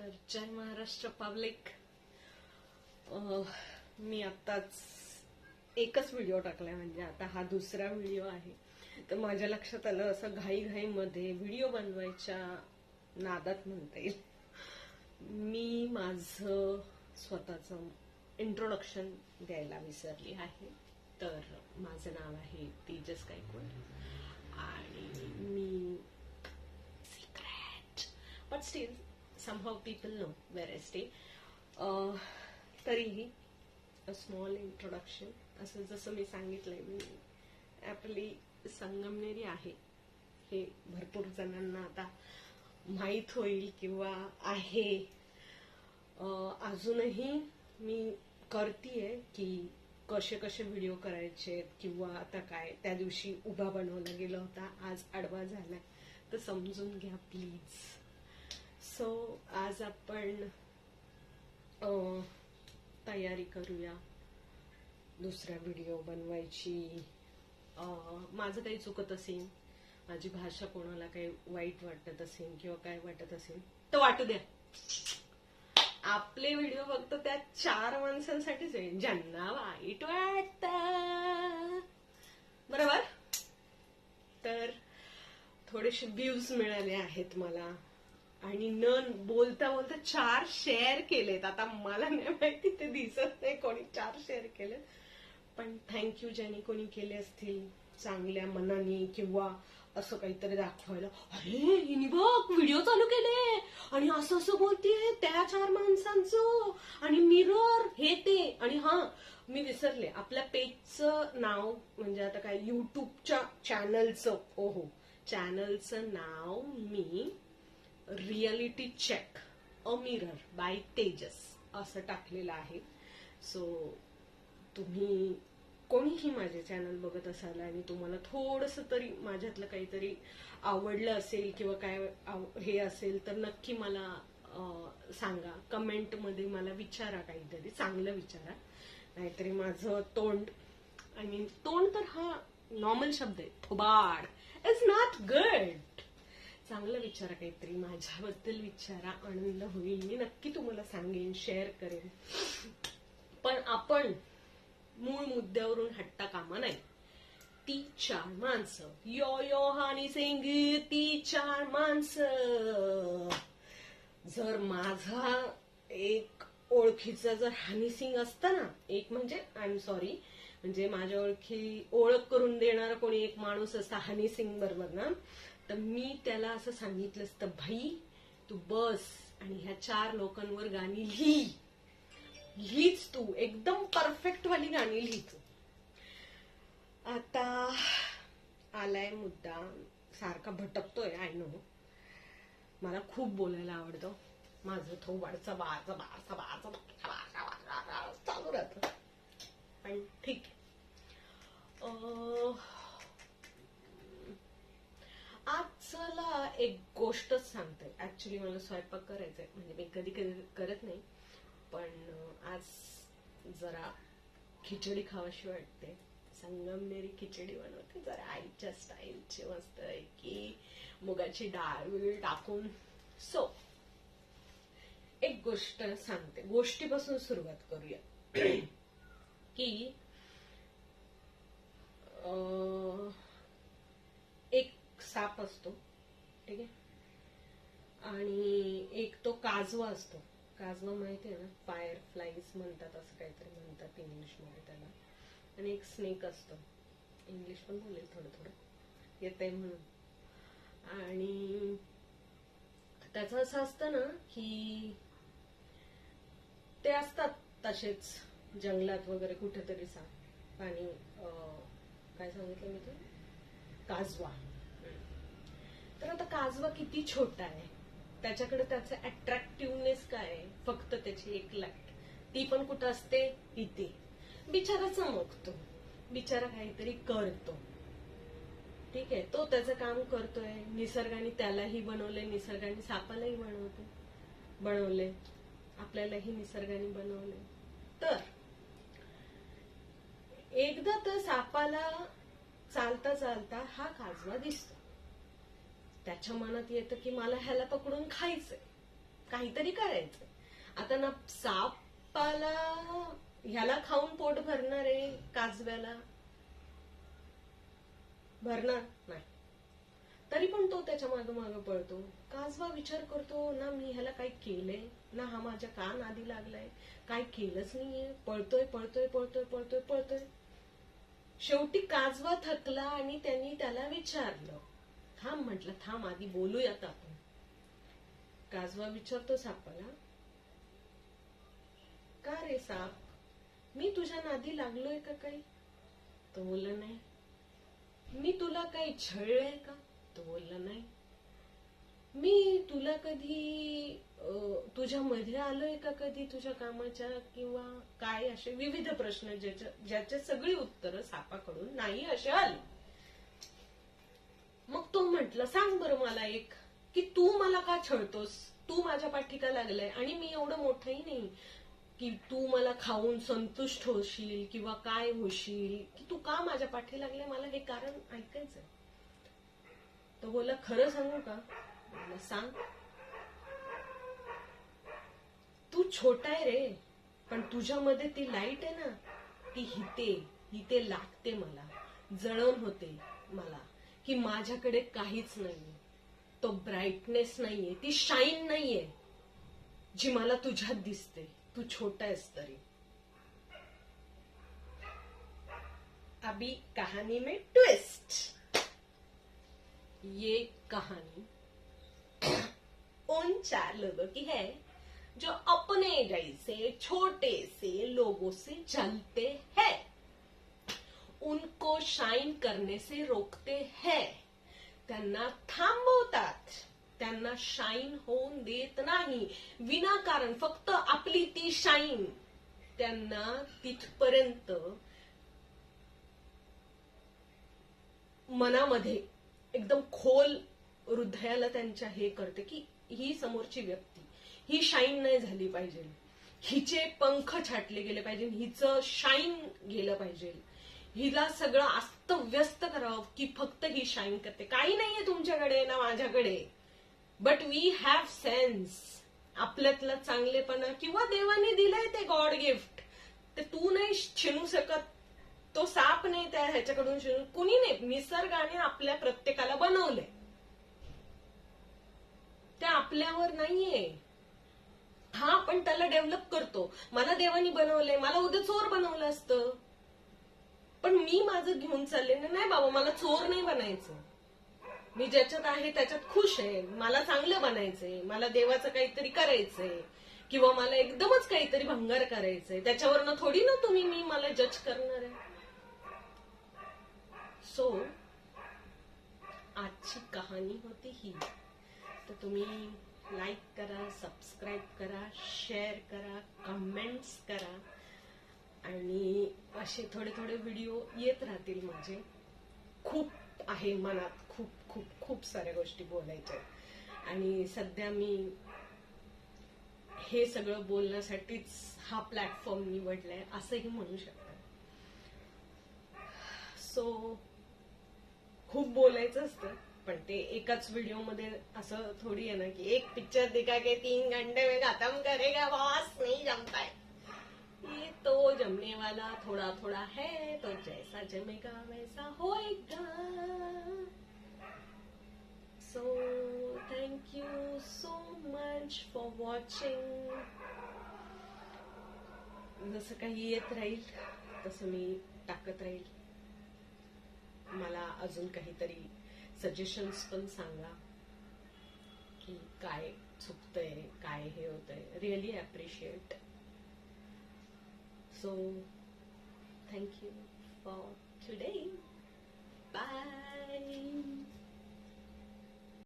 तर जय महाराष्ट्र पब्लिक. मी आत्ताच एकच व्हिडिओ टाकलाय, म्हणजे आता हा दुसरा व्हिडिओ आहे. तर माझ्या लक्षात आलं असं घाईघाईमध्ये व्हिडिओ बनवायच्या नादात म्हणता येईल, मी माझं स्वतःचं इंट्रोडक्शन द्यायला विसरली आहे. तर माझं नाव आहे तेजस गायकवाड आणि मी secret but still somehow people know where I stay. तरीही a small introduction. असं जसं मी सांगितलंय, मी आपली संगमनेरी आहे हे भरपूर जणांना आता माहित होईल किंवा आहे. अजूनही मी करतीये की कसे कसे व्हिडिओ करायचे किंवा आता काय, त्या दिवशी उभा बनवला गेला होता, आज आडवा झालाय, तर समजून घ्या प्लीज. सो आज आपण तयारी करूया दुसरा व्हिडिओ बनवायची. माझं काही चुकत असेल, माझी भाषा कोणाला काही वाईट वाटत असेल किंवा काय वाटत असेल तर वाटू द्या. आपले व्हिडिओ फक्त त्या 4 माणसांसाठीच आहे ज्यांना वाईट वाटत, बरोबर. तर थोडेसे व्ह्यूज मिळाले आहेत मला आणि न बोलता बोलता 4 शेअर केलेत. आता मला नाही माहिती, ते दिसत नाही कोणी 4 शेअर केलेत, पण थँक्यू ज्यांनी कोणी केले असतील चांगल्या मनाने किंवा असं काहीतरी दाखवायला. अरे हिने बघ व्हिडिओ चालू केले आणि असं असं बोलतीये त्या 4 माणसांचं आणि मिरर हे ते. आणि हा मी विसरले, आपल्या पेजचं नाव म्हणजे आता काय युट्यूबच्या चॅनलचं, ओहो चॅनलचं नाव मी reality check a mirror by Tejas असं टाकलेलं आहे. सो तुम्ही कोणीही माझे चॅनल बघत असाल आणि तुम्हाला थोडंसं तरी माझ्यातलं काहीतरी आवडलं असेल किंवा काय हे असेल तर नक्की मला सांगा, कमेंटमध्ये मला विचारा, काहीतरी चांगलं विचारा. नाहीतरी माझं तोंड, आय मीन तोंड तर हा नॉर्मल शब्द आहे, थोबाड इज नॉट गुड. चांगलं विचारा, काहीतरी माझ्याबद्दल विचारा, आनंद होईल. मी नक्की तुम्हाला सांगेन, शेअर करेन. पण आपण मूळ मुद्द्यावरून हट्टा कामा नाही. ती 4 माणसं, यो यो हनी सिंग, ती 4 माणसं. जर माझा एक ओळखीचा जर हनी सिंग असता ना, एक म्हणजे आय एम सॉरी, म्हणजे माझ्या ओळख करून देणारा कोणी एक माणूस असता हनी सिंग बरोबर ना, तर मी त्याला असं सांगितलं असतं, भाई तू बस आणि ह्या 4 लोकांवर गाणी लिहीच तू, एकदम परफेक्ट वाली गाणी लिही तू. आता आलाय मुद्दा, सारखा भटकतोय, आय नो. मला खूप बोलायला आवडतं, माझं थोबाडचं बाळचं चालू राहतं, पण ठीक आहे. आज चला एक गोष्टच सांगते. ऍक्च्युली मला स्वयंपाक करायचंय, म्हणजे मी कधी कधी करत नाही, पण आज जरा खिचडी खावाशी वाटते. संगमनेरी खिचडी बनवते जरा आईच्या स्टाईलची, मस्त की मुगाची डाळ वगैरे टाकून. सो एक गोष्ट सांगते, गोष्टीपासून सुरुवात करूया. की एक साप असतो, ठीक आहे, आणि एक तो काजवा असतो. काजवा माहिती आहे ना, फायर फ्लाईज म्हणतात, असं काहीतरी म्हणतात इंग्लिश मध्ये त्याला. आणि एक स्नेक असतो, इंग्लिश पण बोलेल थोडं थोडं येतंय म्हणून. आणि त्याचं असं असतं ना की ते असतात तसेच जंगलात वगैरे कुठेतरी साप. आणि काय सांगितलं मी, ते काजवा. तर आता काजवा किती छोटा आहे, त्याच्याकडे त्याचं अट्रॅक्टिव्हनेस काय आहे, फक्त त्याची एक लाईट. ती पण कुठं असते, इथे. बिचारा चमकतो, बिचारा काहीतरी करतो, ठीक आहे, तो त्याचं काम करतोय. निसर्गाने त्यालाही बनवलंय, निसर्गाने सापालाही बनवले, आपल्यालाही निसर्गाने बनवले. तर एकदा तर सापाला चालता चालता हा काजवा दिसतो. त्याच्या मनात येतं की मला ह्याला पकडून खायचंय. काहीतरी करायचंय. आता ना सापाला ह्याला खाऊन पोट भरणार आहे, काजव्याला भरणार नाही, तरी पण तो त्याच्या मागं मागं पळतो. काजवा विचार करतो ना, मी ह्याला काही केलंय ना, हा माझ्या का नादी लागलाय, काय केलंच नाहीये, पळतोय पळतोय पळतोय पळतोय पळतोय. शेवटी काजवा थकला आणि त्यांनी त्याला विचारलं, थांब म्हटलं, थांब आधी बोलूयात आपण. काजवा विचारतो सापाला, का रे साप, मी तुझ्या नादी लागलोय का काही? तो बोलला नाही. मी तुला काही छळलंय का? तो बोलला नाही. मी तुला कधी तुझ्या मध्ये आलोय का कधी तुझ्या कामाच्या, किंवा काय, असे विविध प्रश्न ज्याच्या सगळी उत्तरं सापाकडून नाही असे आली. मग तो म्हटलं, सांग बरं मला एक, की तू मला का छळतोस, तू माझ्या पाठी का लागलाय, आणि मी एवढं मोठंही नाही की तू मला खाऊन संतुष्ट होशील किंवा काय होशील, की तू का माझ्या पाठी लागले, मला हे कारण ऐकायचंय. तो बोला, खरं सांगू का? मला सांग. तू छोटा आहे रे, पण तुझ्यामध्ये ती लाईट आहे ना, ती हिते लागते मला, जळण होते मला, की माझ्याकडे काहीच नाहीये, तो ब्राईटनेस नाहीये, ती शाईन नाहीये जी मला तुझ्यात दिसते, तू छोटा आहेस तरी. अभी कहानी में ट्विस्ट. ये कहानी उन 4 लोगों की है जो अपने जैसे छोटे से लोगों से जलते हैं, उनको शाइन करने से रोकते हैं, त्यांना थांबवतात, त्यांना शाईन होऊन देत नाही, विनाकारण फक्त आपली ती शाईन त्यांना तिथपर्यंत मनामध्ये एकदम खोल हृदयाला त्यांच्या हे करते की ही समोरची व्यक्ती ही शाईन नाही झाली पाहिजे, हिचे पंख छाटले गेले पाहिजे, हिचं शाईन गेलं पाहिजे, हिला सगळं अस्तव्यस्त करावं की फक्त ही शाईन करते. काही नाहीये तुमच्याकडे ना माझ्याकडे, बट वी हॅव सेन्स. आपल्यातला चांगलेपणा किंवा देवाने दिलंय ते गॉड गिफ्ट, ते तू नाही छिनू शकत, तो साप नाही त्या ह्याच्याकडून छिनू, कुणी नाही, निसर्गाने आपल्या प्रत्येकाला बनवलंय, ते आपल्यावर नाहीये. हा आपण त्याला डेव्हलप करतो. मला देवानी बनवलंय, मला उद्या चोर बनवलं असतं, पण मी माझं घेऊन चालले नाही बाबा, मला चोर नाही बनायचं, मी ज्याच्यात आहे त्याच्यात खुश आहे, मला चांगलं बनायचंय, मला देवाचं काहीतरी करायचंय, किंवा मला एकदमच काहीतरी भंगार करायचंय, त्याच्यावरनं थोडी ना तुम्ही मला जज करणार आहे. सो आजची कहाणी होती ही. तर तुम्ही लाईक करा, सबस्क्राईब करा, शेअर करा, कमेंट्स करा, आणि असे थोडे थोडे व्हिडिओ येत राहतील माझे. खूप आहे मनात, खूप खूप खूप साऱ्या गोष्टी बोलायच्या, आणि सध्या मी हे सगळं बोलण्यासाठीच हा प्लॅटफॉर्म निवडलाय असंही म्हणू शकता. सो खूप बोलायचं असतं, पण ते एकाच व्हिडिओ मध्ये असं थोडी आहे ना की एक पिक्चर दिखा के 3 घंटे में खत्म करेगा बॉस, नहीं जमता है. ये तो जमने वाला थोड़ा थोड़ा है, तो जैसा जमेगा वैसा होएगा. So thank you so much for watching. जसं काही येत राहील तसं मी टाकत राहील. मला अजून काहीतरी सजेशन्स पण सांगा की काय चुकतंय, काय हे होतंय. Really appreciate. So thank you for today. Bye.